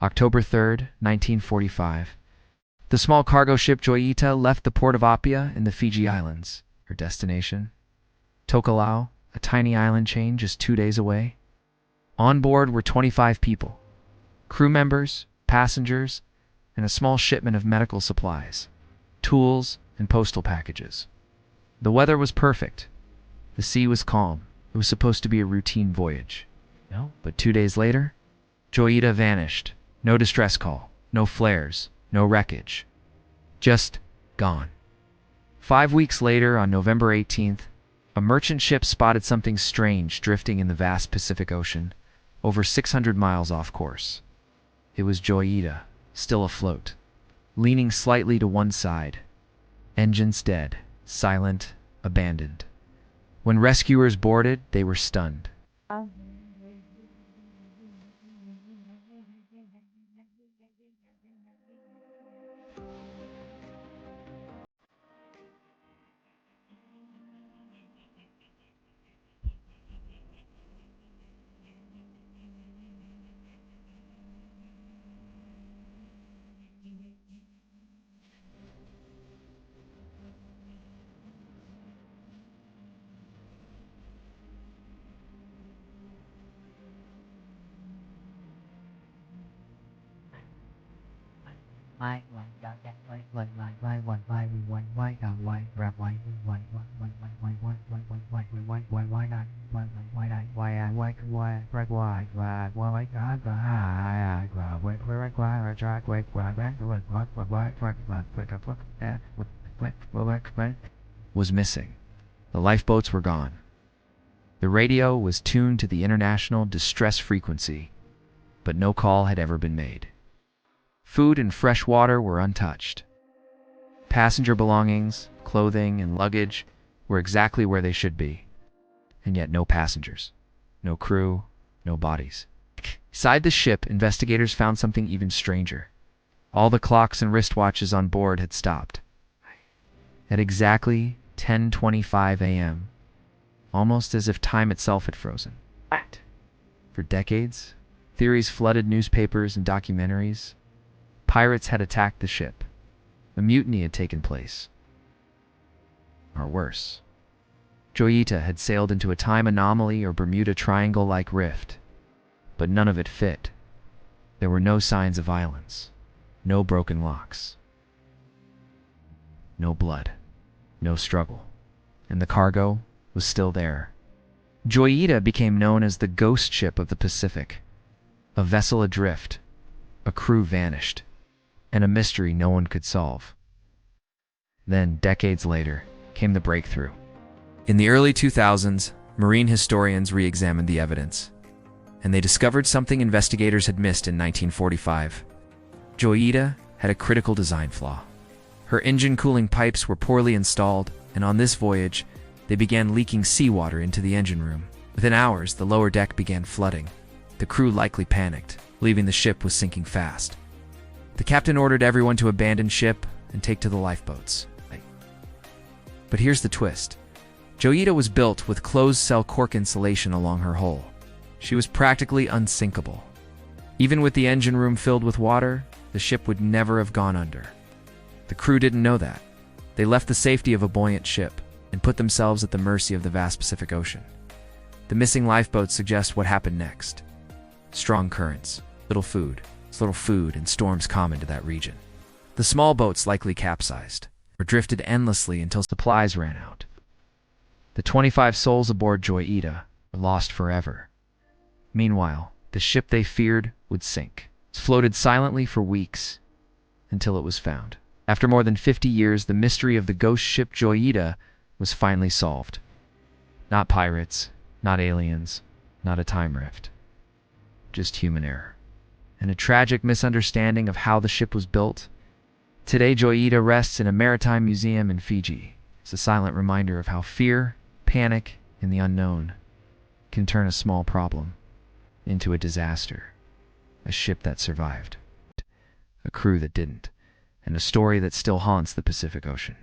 October 3rd, 1945. The small cargo ship Joyita left the port of Apia in the Fiji Islands. Her destination? Tokelau, a tiny island chain just 2 days away. On board were 25 people, crew members, passengers, and a small shipment of medical supplies, tools, and postal packages. The weather was perfect. The sea was calm. It was supposed to be a routine voyage. No, but 2 days later, Joyita vanished. No distress call, no flares, no wreckage. Just gone. 5 weeks later, on November 18th, a merchant ship spotted something strange drifting in the vast Pacific Ocean, over 600 miles off course. It was Joyita, still afloat, leaning slightly to one side. Engines dead, silent, abandoned. When rescuers boarded, they were stunned. Was missing. The lifeboats were gone. The radio was tuned to the international distress frequency, but no call had ever been made. Food and fresh water were untouched. Passenger belongings, clothing, and luggage were exactly where they should be. And yet no passengers, no crew, no bodies. Inside the ship, investigators found something even stranger. All the clocks and wristwatches on board had stopped. At exactly 10:25 a.m., almost as if time itself had frozen. What? For decades, theories flooded newspapers and documentaries. Pirates had attacked the ship. A mutiny had taken place. Or worse, Joyita had sailed into a time anomaly or Bermuda Triangle-like rift. But none of it fit. There were no signs of violence, no broken locks, no blood, no struggle. And the cargo was still there. Joyita became known as the ghost ship of the Pacific. A vessel adrift, a crew vanished, and a mystery no one could solve. Then, decades later, came the breakthrough. In the early 2000s, marine historians re-examined the evidence, and they discovered something investigators had missed in 1945. Joyita had a critical design flaw. Her engine cooling pipes were poorly installed, and on this voyage, they began leaking seawater into the engine room. Within hours, the lower deck began flooding. The crew likely panicked, believing the ship was sinking fast. The captain ordered everyone to abandon ship and take to the lifeboats. But here's the twist. Joyita was built with closed-cell cork insulation along her hull. She was practically unsinkable. Even with the engine room filled with water, the ship would never have gone under. The crew didn't know that. They left the safety of a buoyant ship and put themselves at the mercy of the vast Pacific Ocean. The missing lifeboats suggest what happened next. Strong currents, little food and storms common to that region. The small boats likely capsized or drifted endlessly until supplies ran out. The 25 souls aboard Joyita were lost forever. Meanwhile, the ship they feared would sink. It floated silently for weeks until it was found. After more than 50 years, the mystery of the ghost ship Joyita was finally solved. Not pirates, not aliens, not a time rift. Just human error. And a tragic misunderstanding of how the ship was built. Today, Joyita rests in a maritime museum in Fiji. It's a silent reminder of how fear, panic, and the unknown can turn a small problem into a disaster. A ship that survived, a crew that didn't, and a story that still haunts the Pacific Ocean.